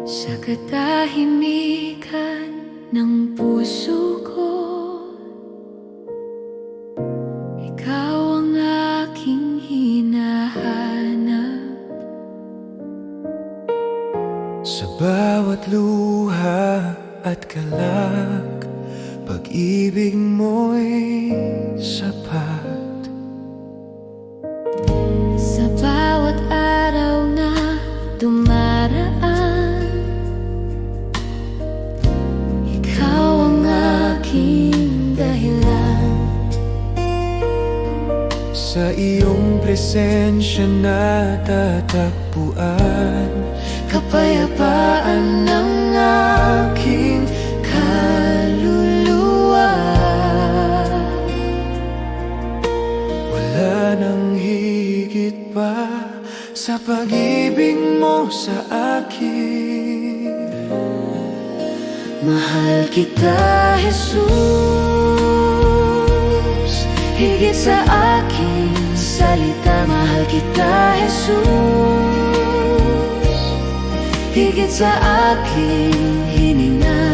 Sa katahimikan ng puso ko, ikaw ang aking hinahanap. Sa bawat luha at galak, pag-ibig mo'y sapat. Sa bawat araw na dumaraan, ikaw ang aking dahilan. Sa iyong presensya natatagpuan kapayapaan ng aking kaluluwa. Wala nang higit pa sa pag-ibig mo sa akin. Mahal kita, Jesus, higit sa aking salita. Mahal kita, Jesus, higit sa aking hininga.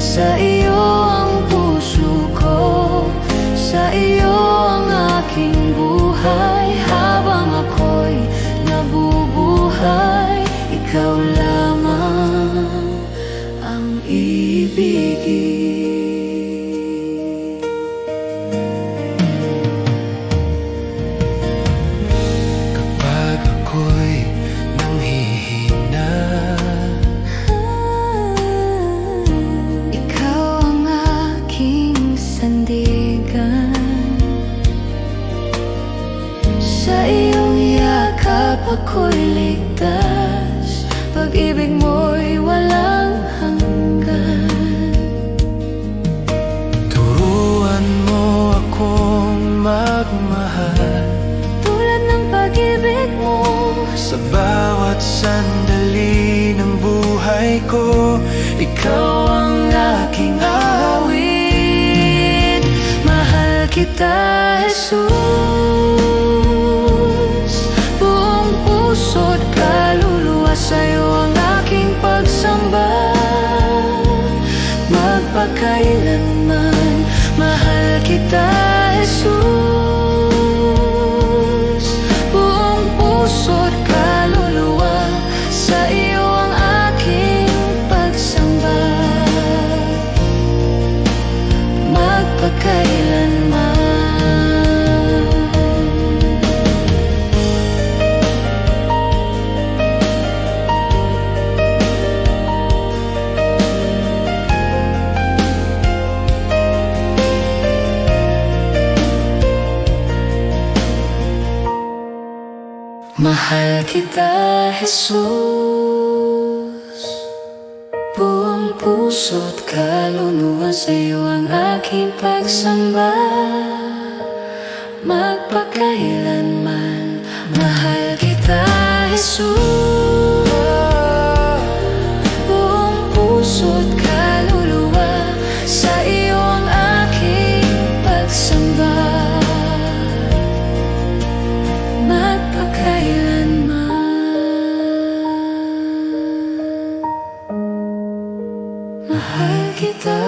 Sa iyo ang puso ko, sa iyo ang aking buhay. Habang ako'y nabubuhay, ikaw lamang ang ibigin. Kapag ako'y nanghihina, Ikaw ang aking sandigan. Sa iyong yakap ako'y ligtas. Pag-ibig mo'y walang hanggan. turuan mo akong magmahal Tulad ng pag-ibig mo, sa bawat sandali ng buhay ko. Ikaw ang aking awit. mahal kita, Jesus, buong puso't kaluluwa. Sa'yo ang aking pagsamba, magpakailanman. Mahal kita, Jesus, buong puso't kaluluwa. Sa iyo ang aking pagsamba, magpakailanman. Mahal kita, Jesus, buong puso't kaluluwa. Sa'yo ang aking pagsamba, magpakailanman. Mahal kita, Jesus, buong puso't kaluluwa. Sa iyo ang aking pagsamba, mahal kita,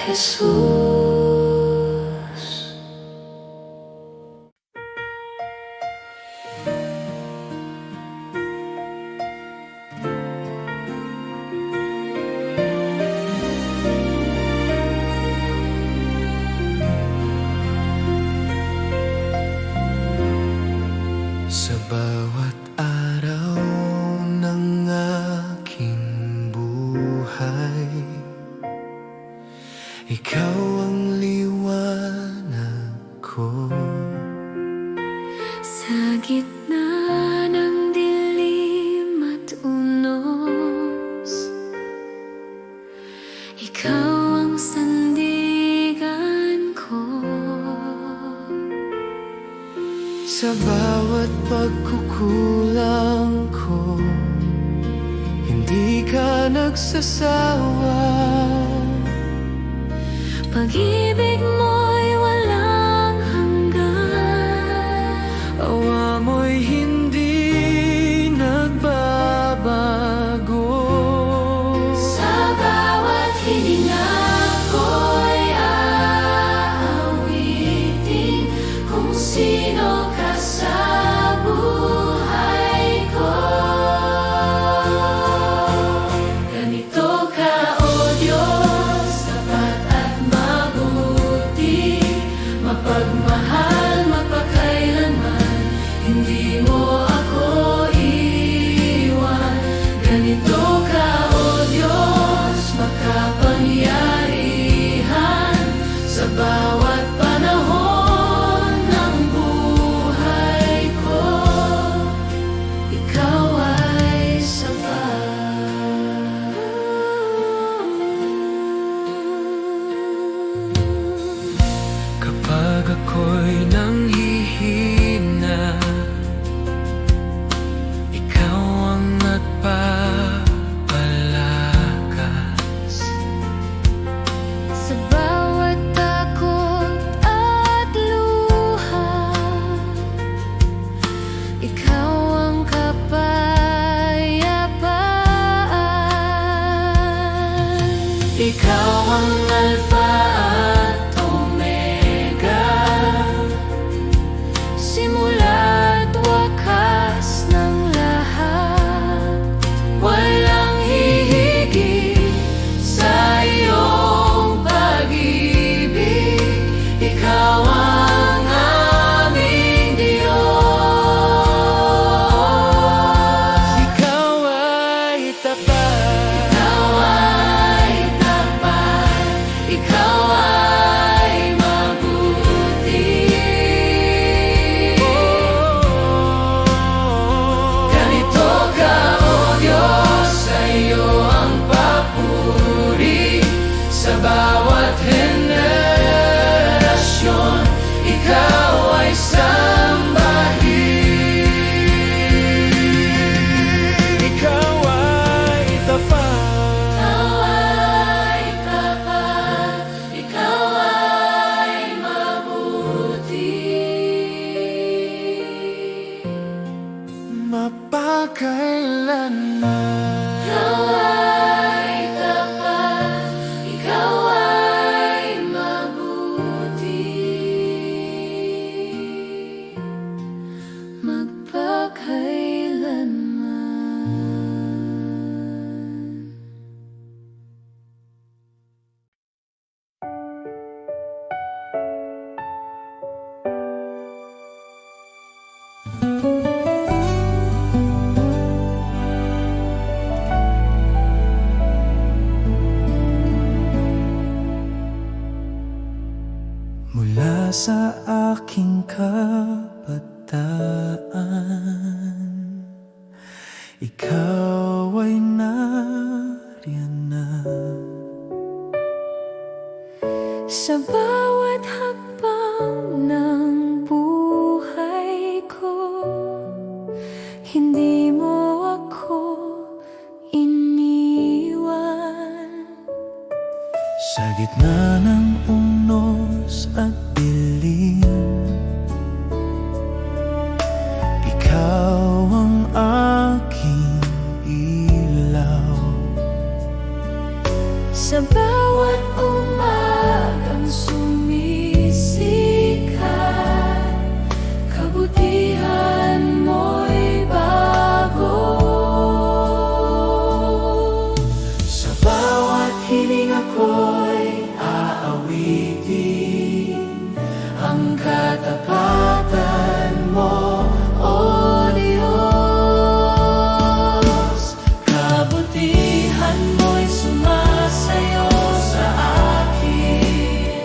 Jesus. Sa bawat araw ng aking buhay, ikaw ang liwanag ko. Sa gitna ng dilim at unos, ikaw ang sandigan ko. Sa bawat pagkukulang ko, hindi ka nagsasawa. Pag-ibig mo'y walang hanggan. Awa mo'y hindi nagbabago. Ikaw ang Alpha at Omega, simula't wakas ng lahat. Walang hihigit sa iyong pag-ibig. Ikaw ang aming Diyos. Ikaw ay tapat. Ikaw ay tapat. Ikaw ay mabuti. Ganito ka, O Diyos, sa iyo ang papuri. Sa bawat henerasyon, ikaw ay sambahin. Ikaw ay tapat. Ikaw ay tapat, ikaw ay mabuti. Mapagkailanman. Ikaw ay tapat, ikaw ay mabuti. Magpakailanman. Mula sa aking kabataan, ikaw ay nariyan na. Sa bawat hakbang ng buhay ko, hindi mo ako iniwan. Sa gitna ng unos at dilim, ikaw ang aking ilaw. Sa bawat umagang sumisikat, kabutihan mo'y bago. Sa bawat hiling ako'y aawitin ang katapatan mo, O Diyos. Kabutihan mo'y sumasayo sa akin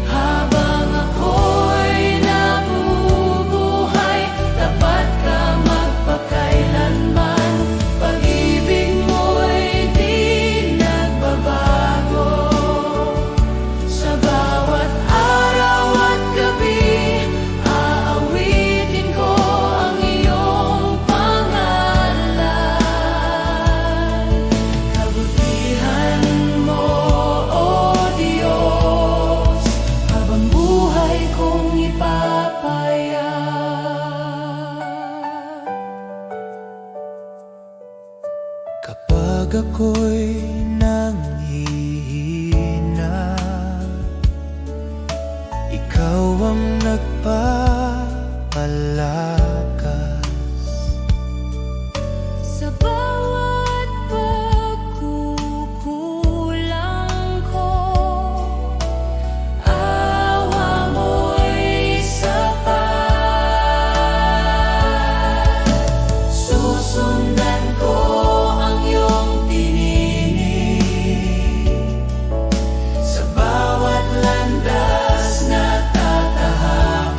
habang ako'y nabubuhay. Tapat ka magpakailanman, pag-ibig mo'y di nagbabago. Sa bawat araw at gabi, aawitin ko ang iyong pangalan. Kabutihan mo, O Diyos, habang buhay kong ipapahayag. Kapag ako'y nanghihina, ikaw ang nagpapalakas. Sa bawat pagkukulang ko, awa mo'y sapat. Susundan ko ang iyong tininig, sa bawat landas na tatahakin.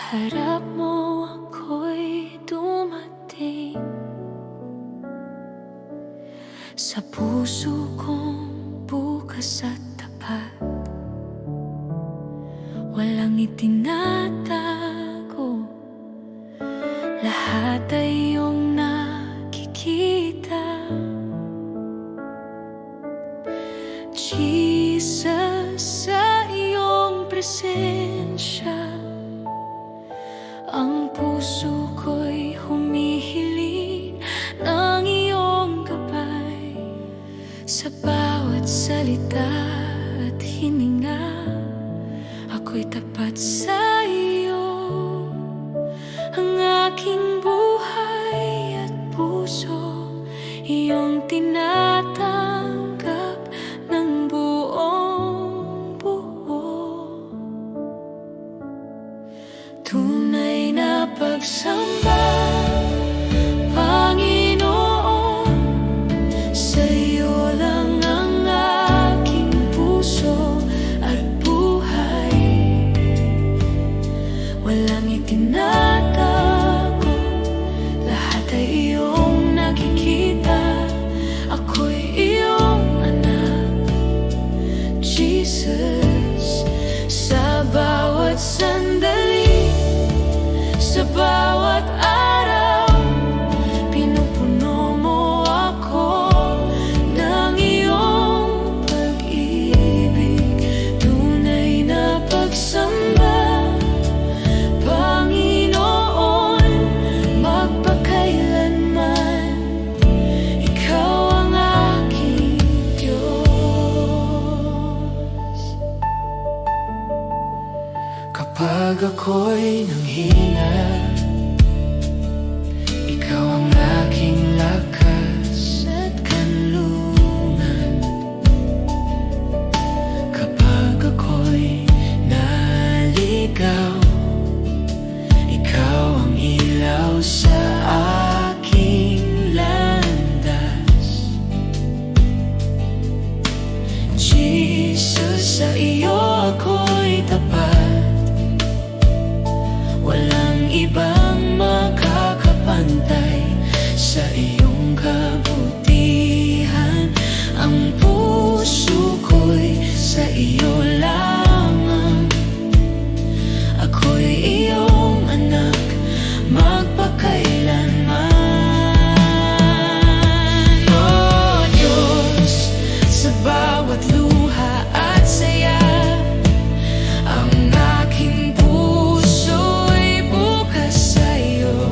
harap mo ako'y dumating. Sa puso kong bukas at tapat, walang itinatago, lahat ay iyong nakikita. Jesus, sa iyong presensya, ang puso ko'y humihiling ng iyong gabay. Sa bawat salita at hininga, ako'y tapat sa iyo. Ang aking buhay at puso, iyong tinatanggap ng buong buo. Tunay na pagsamba, Panginoon, sa iyo lang ang aking puso at buhay. Walang itinatago, lahat ay iyong nakikita. Ako'y iyong anak, Jesus. Sa bawat sandali, sa bawat araw, pinupuno mo ako ng iyong pag-ibig. Tunay na pagsamba, Panginoon, magpakailanman, ikaw ang aking Diyos. Kapag ako'y nanghina, ikaw ang aking lakas at kanlungan. Kapag ako'y naligaw, ikaw ang ilaw sa aking landas. Jesus, sa iyo ako'y tapat, walang ibang makakapantay sa iyong kabutihan. Ang puso ko'y sa iyo lamang, ako'y iyong anak, magpakailanman. Oh Diyos, sa bawat luha at saya, ang aking puso'y bukas sa iyo.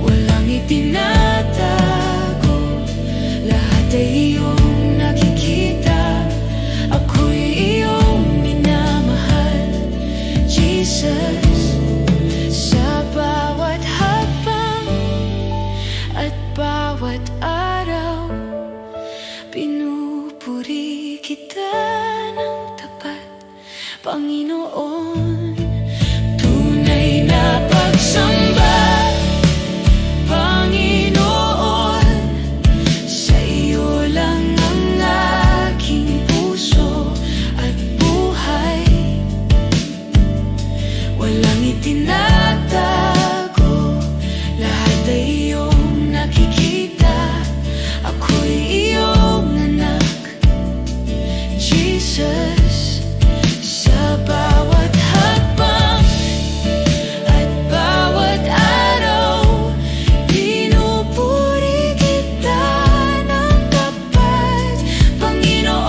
Walang itinatago, lahat ay iyong nakikita. Ako'y iyong minamahal, Jesus. Sa bawat hakbang at bawat araw, pinupuri kita ng tapat, Panginoon. Tunay na pagsamba, Panginoon, sa iyo lang ang aking puso at buhay. Walang itinatago, lahat ay iyong nakikita. Ako'y iyong anak, Jesus. Sa bawat hakbang at bawat araw, pinupuri kita ng tapat, Panginoon.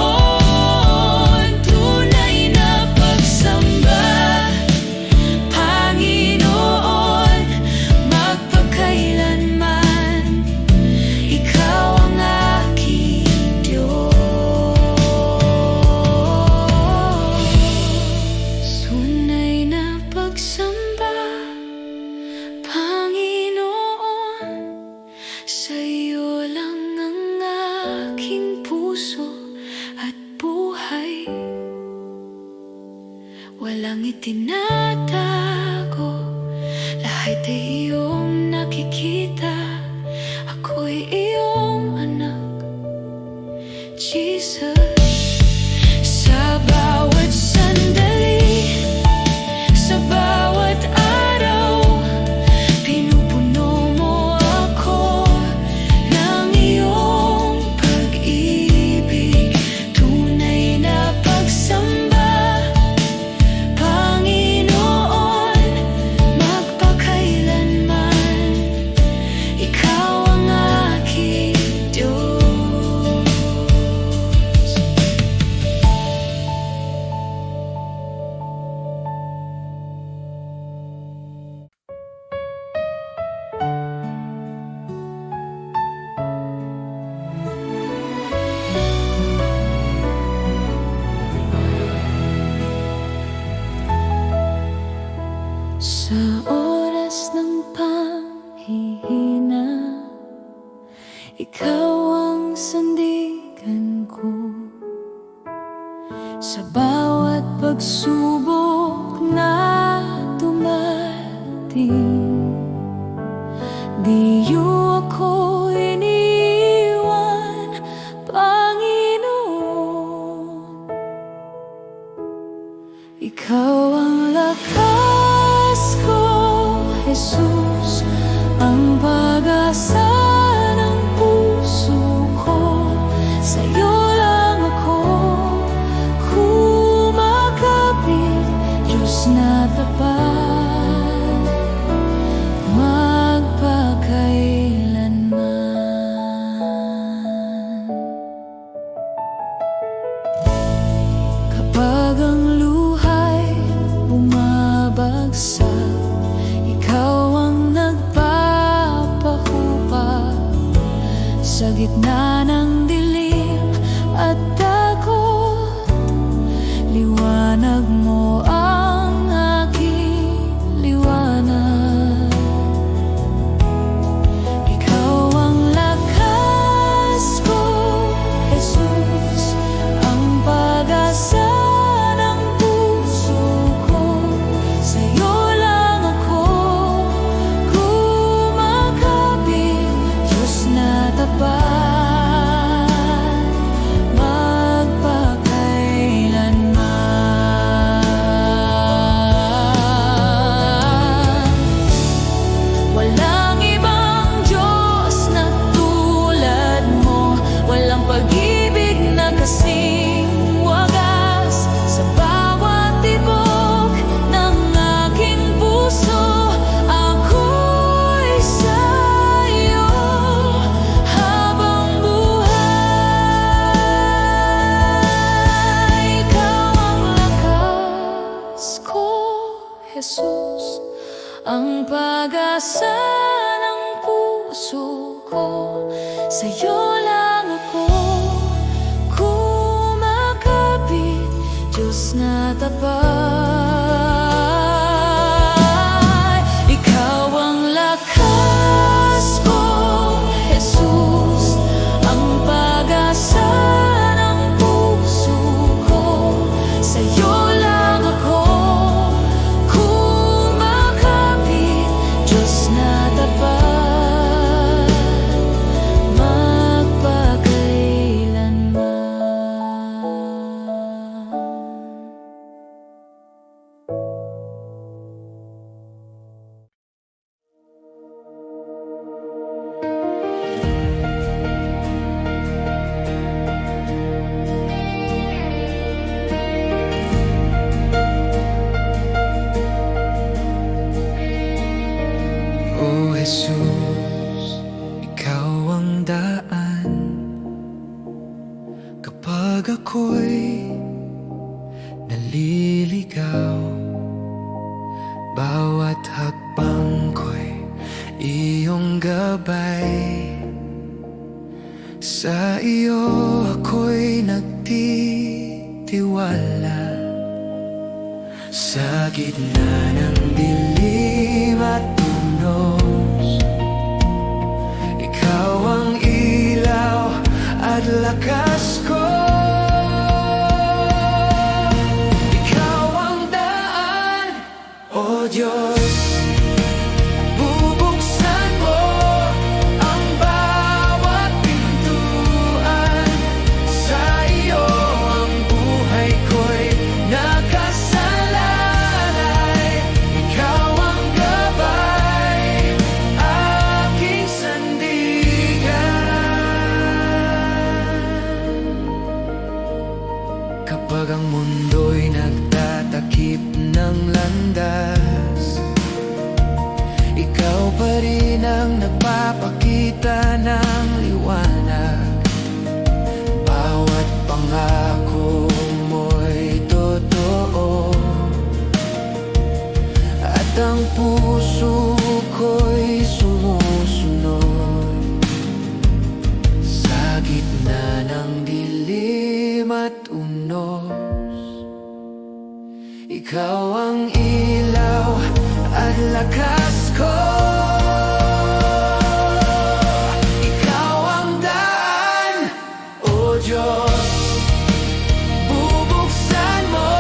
Tunay na pagsamba, Panginoon, magpakailanman, ikaw ang aking Diyos. Tunay na pagsamba, Panginoon, sa iyo lang ang aking puso at buhay. Walang itinatago, lahat ay iyong nakikita. Ako'y iyong anak, Jesus. Sa bawat sandali, pagsubok na dumating, di niyo ako iniwan, Panginoon. Ikaw ang lakas ko, Jesus, ang pag-asa ng puso ko. Sa'yo lang ako kumakapit, Diyos na tapat, magpakailanman. Kapag ang luhay bumabagsak, ikaw ang nagpapahupa sa gitna ng dilim at takot. Liwanag mo ang aking liwanag. Ikaw ang lakas ko, Jesus, ang pag-asa ng puso ko. Sa'yo lang ako kumakapit, Diyos na tapat, magpakailanman. Walang ibang Diyos na tulad mo, walang pag-ibig na kasing wagas. Sa bawat tibok ng aking puso, ako'y sa'yo habang buhay. Ikaw ang lakas ko, Jesus, ang pag-asa ng puso ko. Sa'yo lang ako kumakapit, Diyos na tapat. Ikaw ang lakas ko, Jesus, ang pag-asa ng puso ko. Sa'yo lang ako kumakapit, Diyos na tapat, magpakailanman. O Jesus, ikaw ang daan kapag ako'y naliligaw. Bawat hakbang ko'y iyong gabay. Sa iyo ako'y nagtitiwala. Sa gitna ng dilim at tunos, ikaw ang ilaw at lakas ko. Ikaw ang daan, O Diyos. Bubuksan mo ang bawat pintuan. Sa iyo ang buhay ko'y nakasalalay. Ikaw ang gabay, aking sandigan. Kapag ang mundo'y nagtatakip ng landas, ikaw pa rin ang nagpapakita ng liwanag. Bawat pangako mo'y totoo, at ang puso ko'y sumusunod. Sa gitna ng dilim at unos, ikaw ang ilaw at lakas ko. Ikaw ang daan, O Diyos. Bubuksan mo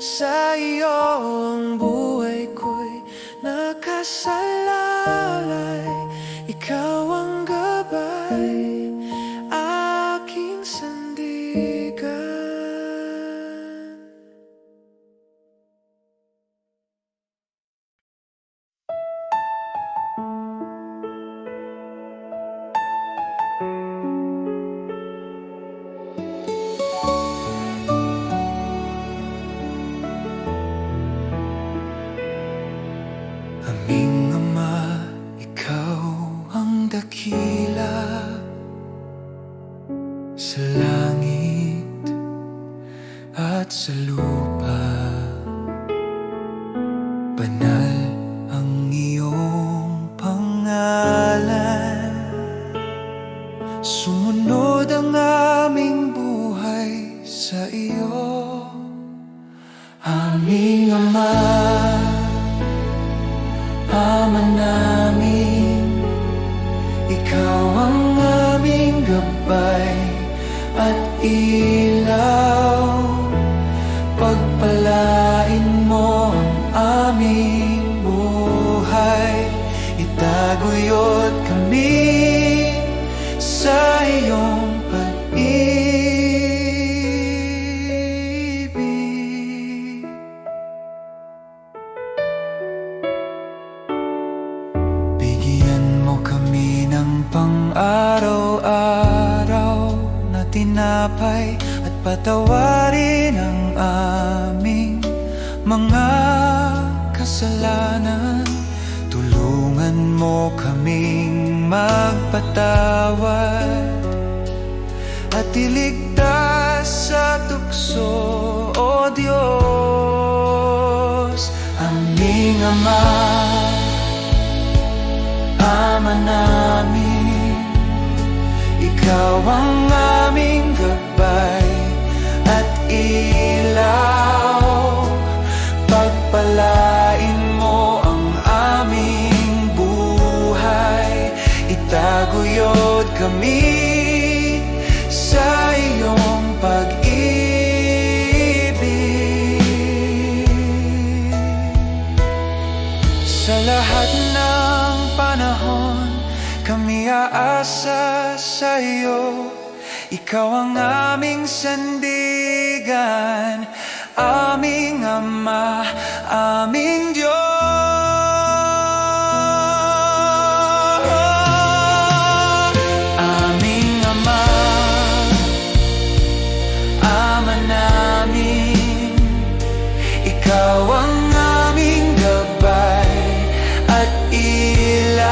Sa iyo ang buhay ko'y nakasalalay. Ikaw ang gabay, aking sandigan. Aming Ama, ikaw ang dakila sa langit at sa lupa. Banal ang iyong pangalan. Sumunod ang aming buhay sa iyo, aming Ama. Ama namin, ikaw ang aming gabay at ilaw. Pagpalain mo ang aming buhay, itaguyod kami sa iyong pag-ibig. Bigyan mo kami ng pang-araw-araw na tinapay at patawarin ang aming mga kasalanan. Tulungan mo kaming magpatawad at iligtas sa tukso, O Diyos. Aming Ama, Ama namin, ikaw ang aming gabay at ilaw. Pagpalain mo ang aming buhay, itaguyod kami sa iyong pag-ibig. Sa lahat ng panahon, kami aasa sa iyo. Ikaw ang aming sandigan, aming Ama, aming Diyos. Aming Ama, Ama namin, ikaw ang aming gabay at ilaw.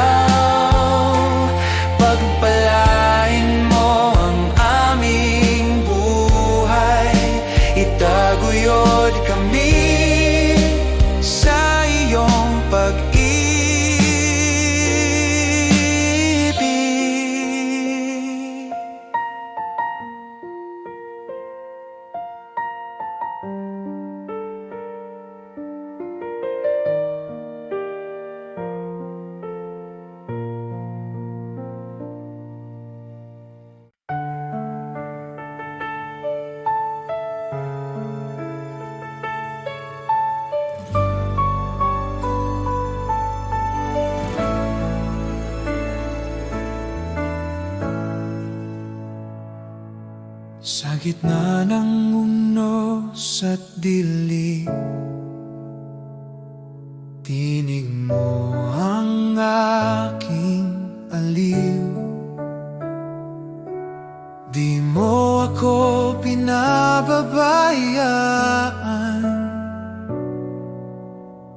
Pagpalain mo ang aming buhay, itaguyod kami sa iyong pag-ibig. Sa gitna ng unos at dilim, tinig mo ang aking aliw. Di mo ako pinababayaan,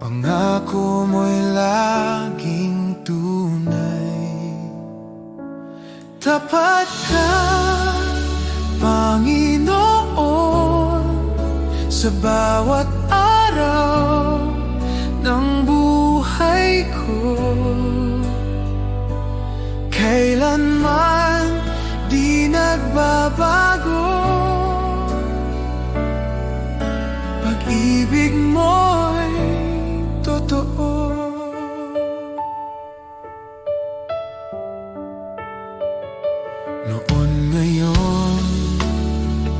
pangako mo'y laging tunay. Tapat ka, Panginoon, sa bawat araw ng buhay ko. Kailanman di nagbabago, pag-ibig mo'y totoo. Noon, ngayon,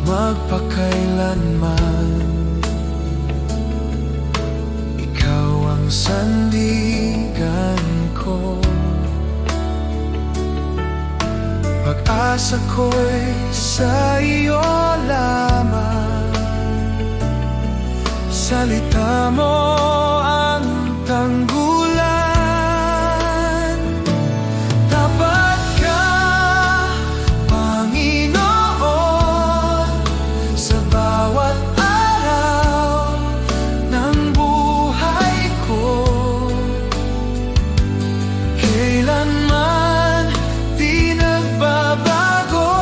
magpakailanman, sandigan ko. Pag-asa ko'y sa iyo lamang. Salita mo ang tanggulan. Tapat ka, Panginoon, sa bawat araw ng buhay ko. Kailanman di nagbabago.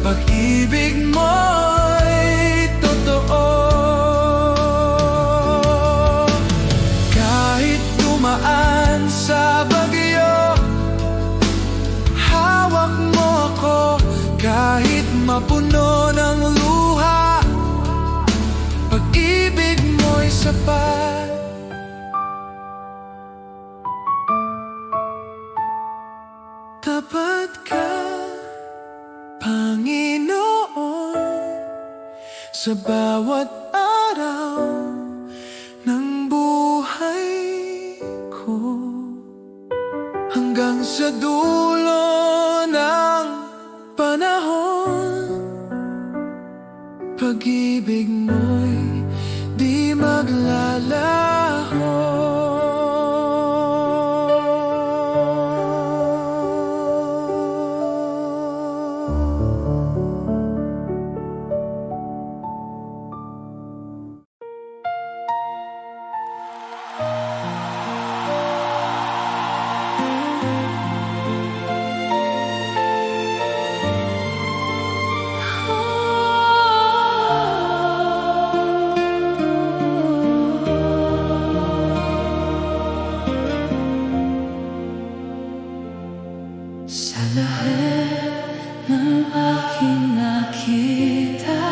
Pag-ibig mo'y totoo. Kahit dumaan sa bagyo, hawak mo ako. Kahit mapuno ng luha, pag-ibig mo'y sapat. Tapat ka, Panginoon, sa bawat araw ng buhay ko. Hanggang sa dulo ng panahon, pag-ibig mo'y di maglalaho. Sa lahat ng aking nakita,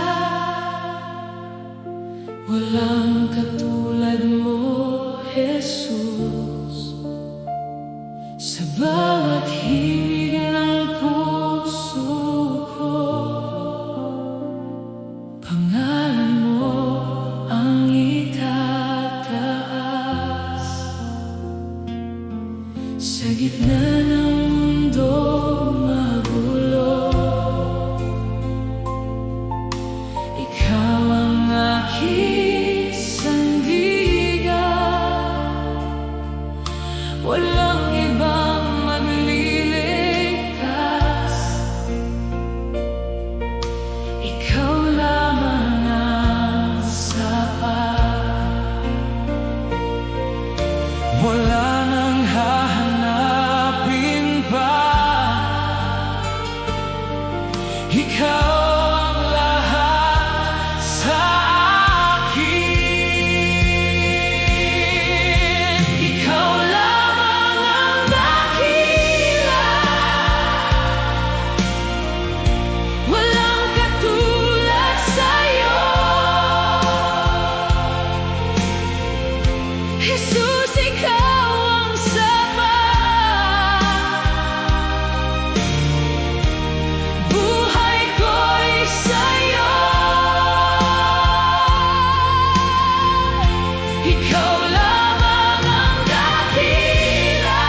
walang katulad mo, Jesus. Sa bawat himig ng puso ko, pangalan mo ang itataas. Sa gitna ng mundo magulo, ikaw ang aking sandigan. Walang ibang magliligtas, ikaw lamang ang sapat. Wala nang hahanapin pa. Ikaw ang lahat sa akin. Ikaw lamang ang dakila, walang katulad sa'yo. Jesus, ikaw ang sapat. Buhay ko'y sa'yo. Ikaw lamang ang dakila,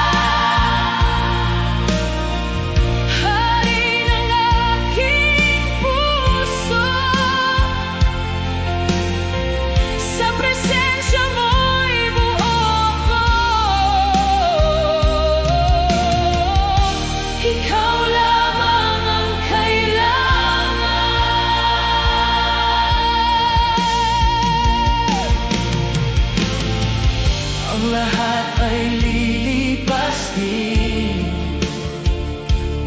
hari ng aking puso. Sa presensya mo'y buo ko. Ikaw lamang ang kailangan. Ang lahat ay lilipas din,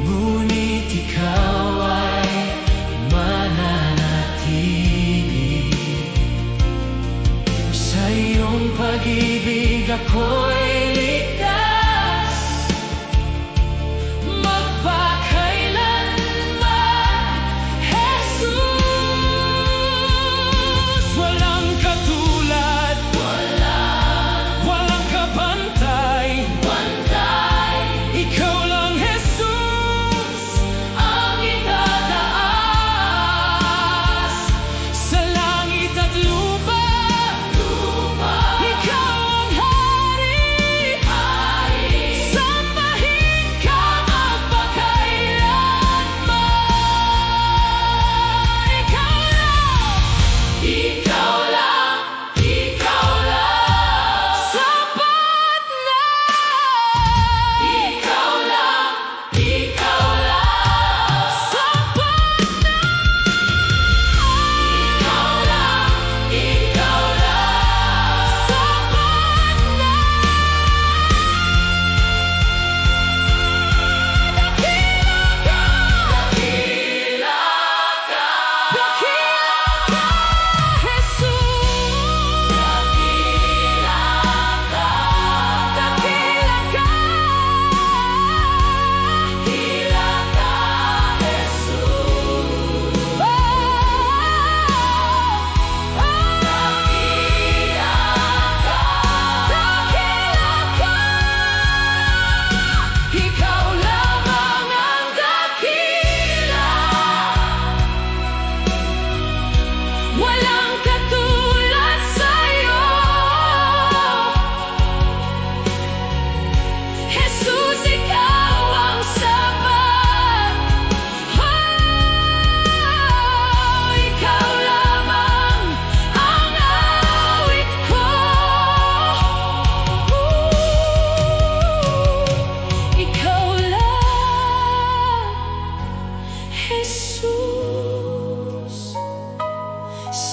ngunit ikaw ay mananatili. Sa iyong pag-ibig ako'y ligtas, magpakailanman, Jesus. Walang katulad, walang kabantay. Ikaw lang, Jesus, Ang itataas sa langit at lupa.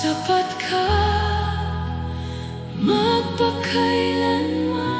sapat ka magpakailanman.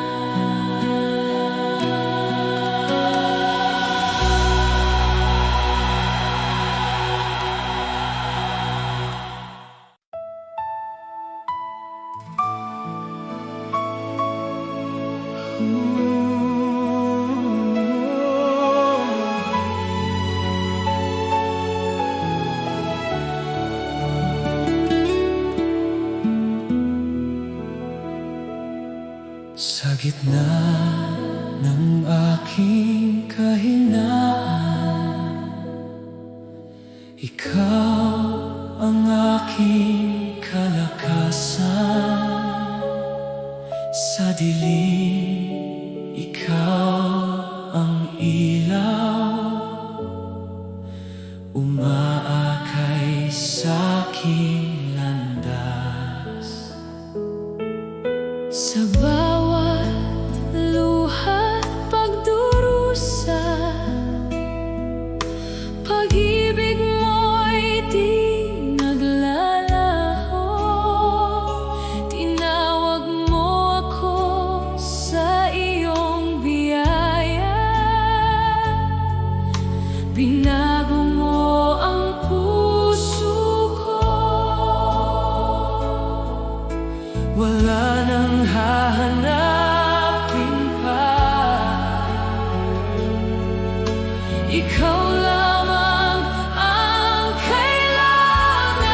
Sa gitna ng aking kahinaan, ikaw ang aking kalakasan. Sa dilim, ikaw ang ilaw, umaakay sa aking landas. Sa bawat luha't pagdurusa, pag-ibig mo'y di naglalaho. Tinawag mo ako sa iyong biyaya, binago mo ang puso ko. Wala nang hahanapin pa, Ikaw lamang ang kailangan.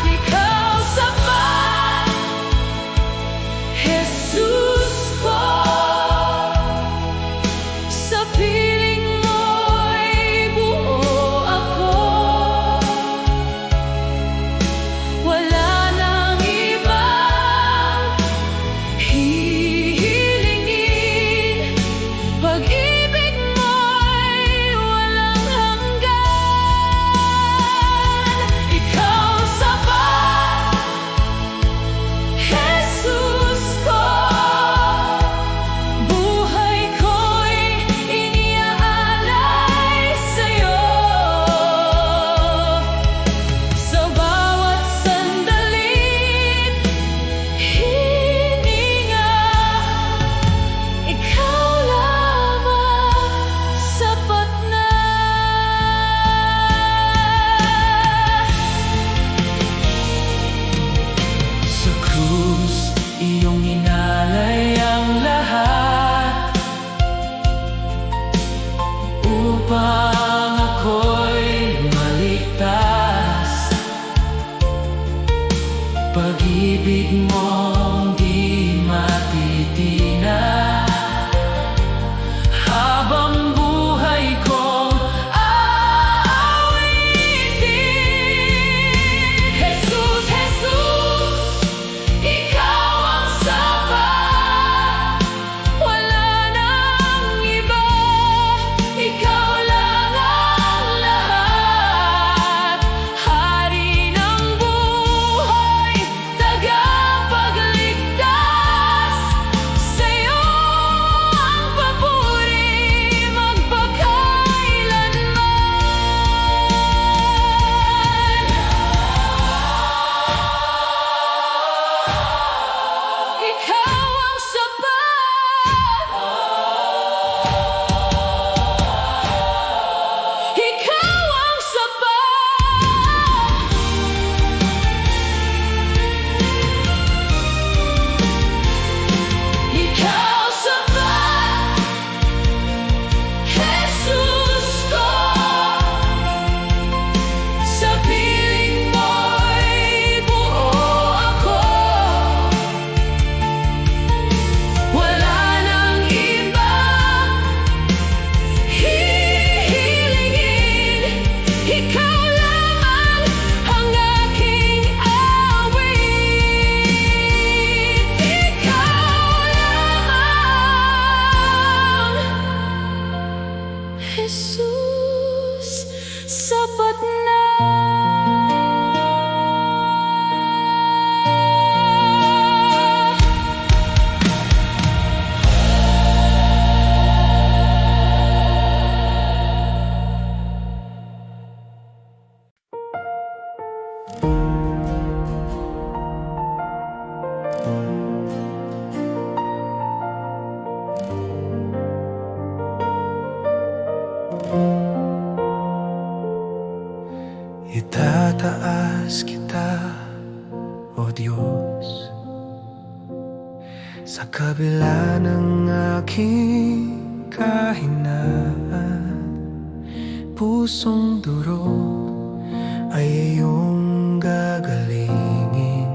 Ikaw sapat, Jesus ko. Sa piling mo'y buo ako. Wala nang ibang hihilingin. Pag-ibig mo'y walang hanggan. Ikaw sapat, Jesus ko. Buhay ko'y iniaalay sa'yo. Sa bawat sandalit, hininga, ikaw lamang sapat na. sa krus iyong inalay ang lahat, upang ako'y maligtas. Pag-ibig mong di matitinag, habang buhay kong aawitin. Jesus, Jesus, ikaw ang sapat. Wala nang iba, ikaw lang ang lahat. Hari ng buhay, tagapagligtas, sa Itataas kita, O Diyos, sa kabila ng aking kahinaan. Pusong durog ay iyong gagalingin.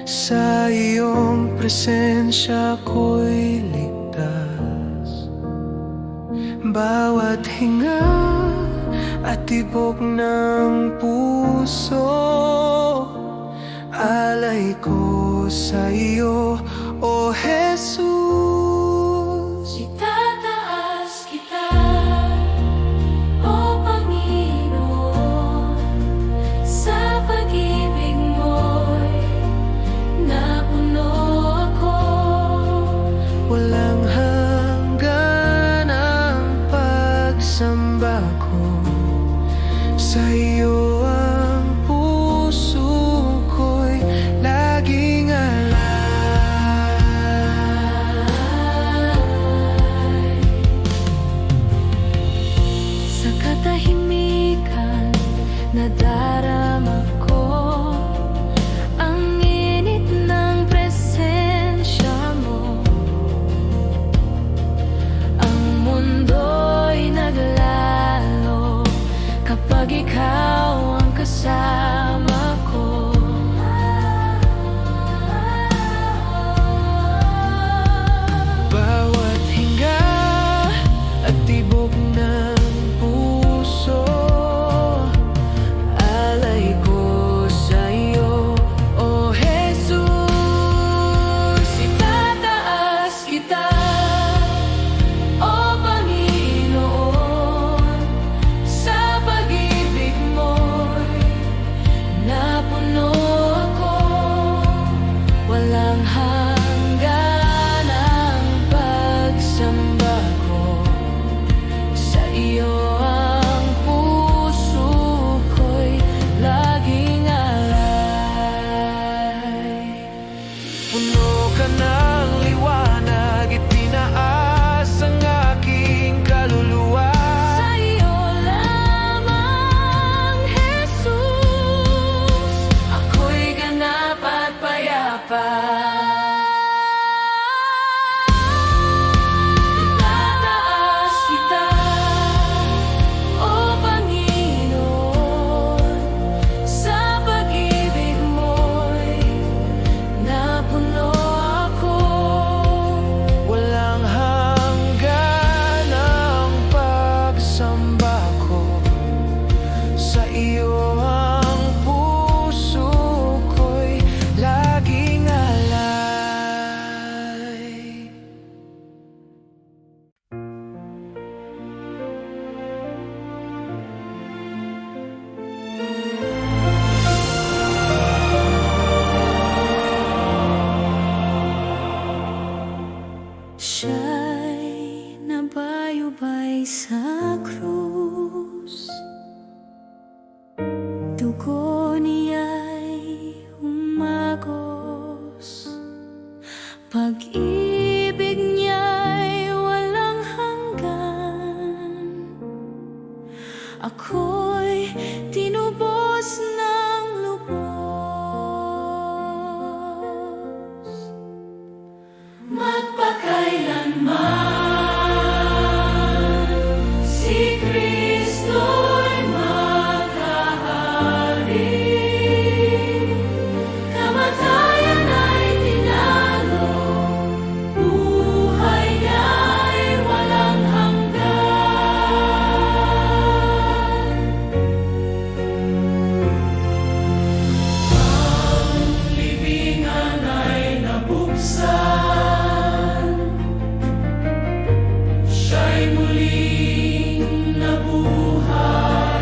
Sa iyong presensya ko'y ligtas. Bawat hinga at tibok ng puso, alay ko sa iyo, O Jesus. Itataas kita, O Panginoon, sa pag-ibig mo'y napuno ako. Walang hanggan ang pagsamba ko. Sa iyo ang puso ko'y laging alay. Sa katahimikan nadarama ko ang init ng presensya mo. Ang mundo'y naglalo kapag ikaw ang kasama ko. Bawat hinga at tibok ng puso, alay ko sa iyo, O Jesus. Itataas kita, O Panginoon, sa pag-ibig mo'y napuno ako. Walang hanggan ang pagsamba ko. Sa iyo ang puso ko'y laging alay. Puno ka ng liwanag, itinaas ang aking kaluluwa. Sa iyo lamang, Jesus, ako'y ganap at payapa. Itataas kita, O Panginoon, sa pag-ibig mo'y napuno ako. Walang hanggan ang pagsamba ko. Sa iyo ang puso ko'y laging alay. Siya'y nabayubay sa krus, dugo niya'y umagos, pag-ibig niya'y walang hanggan. Ako'y tinubos ng lubos, magpakailanman si Kristo'y maghahari. Kamatayan ay tinalo, buhay niya'y walang hanggan. Ang libingan ay nabuksan, siya'y muling nabuhay.